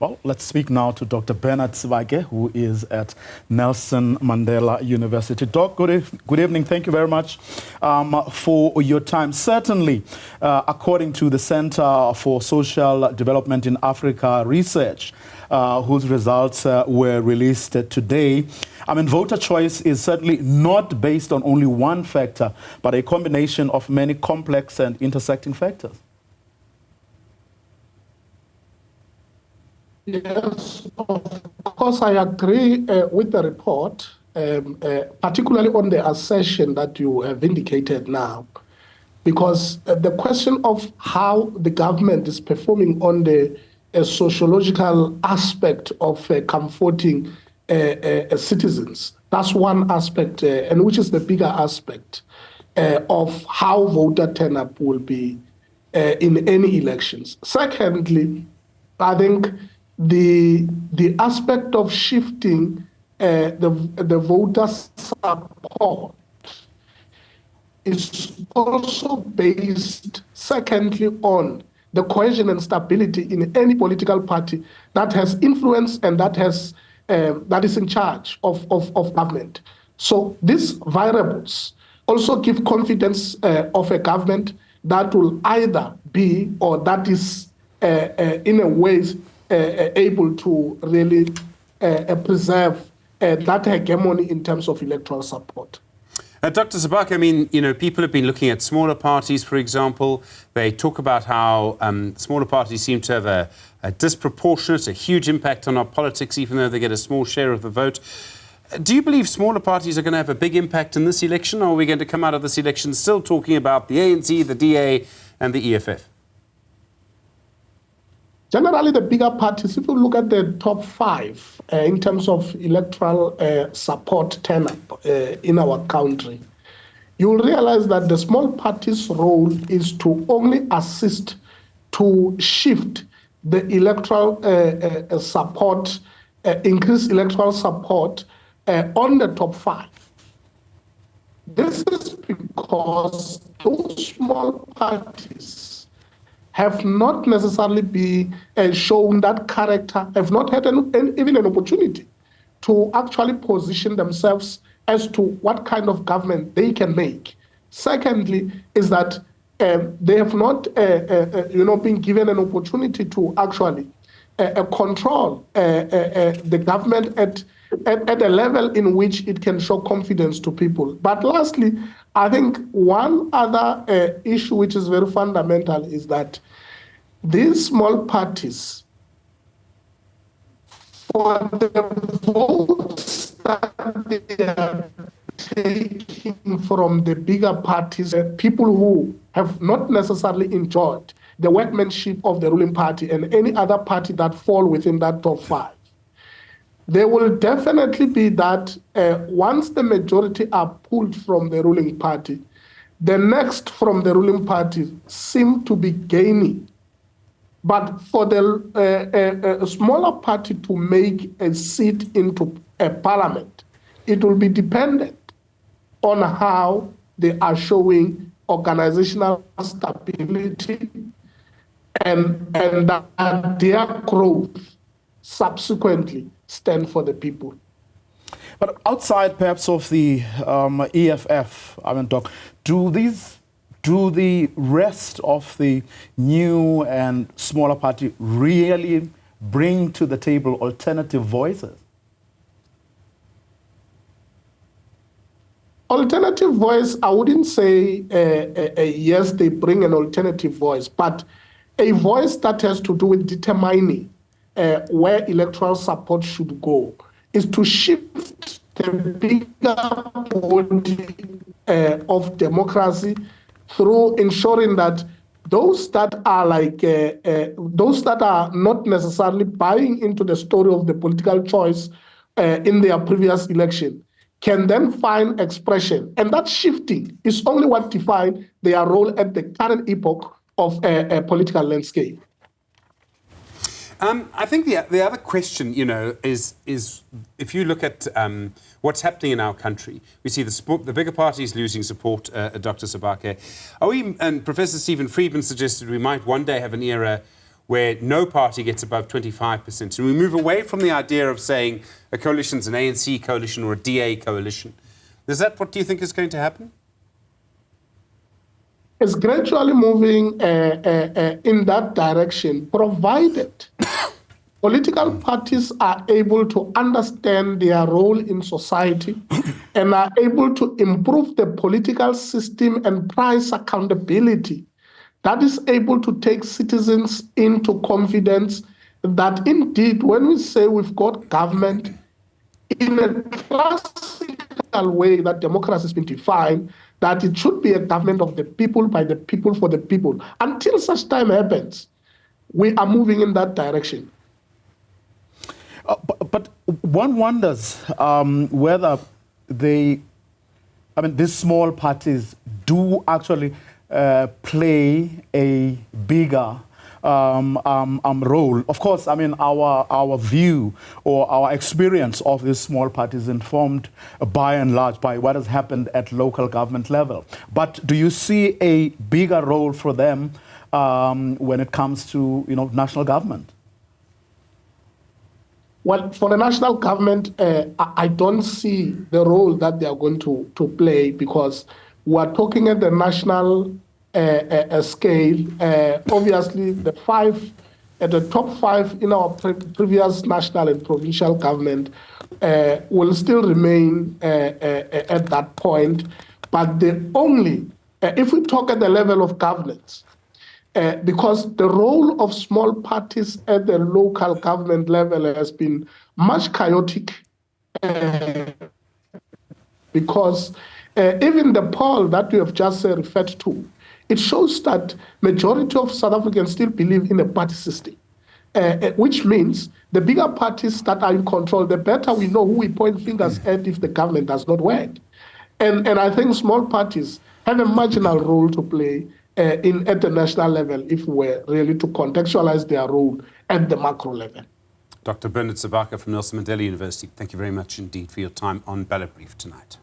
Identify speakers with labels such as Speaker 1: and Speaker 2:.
Speaker 1: Well, let's speak now to Dr. Bernard Sebake, who is at Nelson Mandela University. Doc, good evening. Thank you very much for your time. Certainly, according to the Center for Social Development in Africa Research, whose results were released today, I mean, voter choice is certainly not based on only one factor, but a combination of many complex and intersecting factors.
Speaker 2: Yes, of course, I agree with the report, particularly on the assertion that you have indicated now, because the question of how the government is performing on the sociological aspect of comforting citizens, that's one aspect, and which is the bigger aspect of how voter turnout will be in any elections. Secondly, I think the aspect of shifting the voter support is also based, secondly, on the cohesion and stability in any political party that has influence and that is in charge of government. So these variables also give confidence of a government that will either be or that is in a way able to really preserve that hegemony in terms of electoral support.
Speaker 3: Dr. Sebake, I mean, you know, people have been looking at smaller parties, for example. They talk about how smaller parties seem to have a disproportionate, a huge impact on our politics, even though they get a small share of the vote. Do you believe smaller parties are going to have a big impact in this election, or are we going to come out of this election still talking about the ANC, the DA and the EFF?
Speaker 2: Generally, the bigger parties, if you look at the top five in terms of electoral support turnout in our country, you will realize that the small parties' role is to only assist to shift the electoral support, increase electoral support on the top five. This is because those small parties have not necessarily been shown that character, have not had even an opportunity to actually position themselves as to what kind of government they can make. Secondly, is that they have not been given an opportunity to actually control the government at a level in which it can show confidence to people. But lastly, I think one other issue which is very fundamental is that these small parties, for the votes that they are taking from the bigger parties, people who have not necessarily enjoyed the workmanship of the ruling party and any other party that fall within that top five, there will definitely be that once the majority are pulled from the ruling party, the next from the ruling party seem to be gaining. But for the smaller party to make a seat into a parliament, it will be dependent on how they are showing organizational stability and that their growth subsequently stand for the people.
Speaker 1: But outside perhaps of the EFF, I mean, Doc, do the rest of the new and smaller party really bring to the table alternative voices?
Speaker 2: Alternative voice, I wouldn't say yes, they bring an alternative voice, but a voice that has to do with determining where electoral support should go is to shift the bigger body of democracy through ensuring that those that are not necessarily buying into the story of the political choice in their previous election can then find expression. And that shifting is only what defines their role at the current epoch of a political landscape.
Speaker 3: I think the other question, you know, is if you look at what's happening in our country, we see the bigger parties losing support, Dr. Sebake. And Professor Stephen Friedman suggested we might one day have an era where no party gets above 25%. And we move away from the idea of saying a coalition's an ANC coalition or a DA coalition. Is that what do you think is going to happen?
Speaker 2: It's gradually moving in that direction, provided political parties are able to understand their role in society and are able to improve the political system and price accountability that is able to take citizens into confidence that indeed when we say we've got government in a classical way that democracy has been defined, that it should be a government of the people, by the people, for the people. Until such time happens, we are moving in that direction.
Speaker 1: But one wonders whether these small parties do actually play a bigger role. Of course, our view or our experience of these small parties informed by and large by what has happened at local government level. But do you see a bigger role for them when it comes to national government?
Speaker 2: Well, for the national government, I don't see the role that they are going to play, because we are talking at the national scale. Obviously, the top five in our previous national and provincial government will still remain at that point. But if we talk at the level of governance, because the role of small parties at the local government level has been much chaotic, because even the poll that you have just referred to, it shows that majority of South Africans still believe in a party system, which means the bigger parties that are in control, the better we know who we point fingers at if the government does not work. And I think small parties have a marginal role to play at the national level if we're really to contextualize their role at the macro level.
Speaker 3: Dr. Sebake from Nelson Mandela University, thank you very much indeed for your time on Ballot Brief tonight.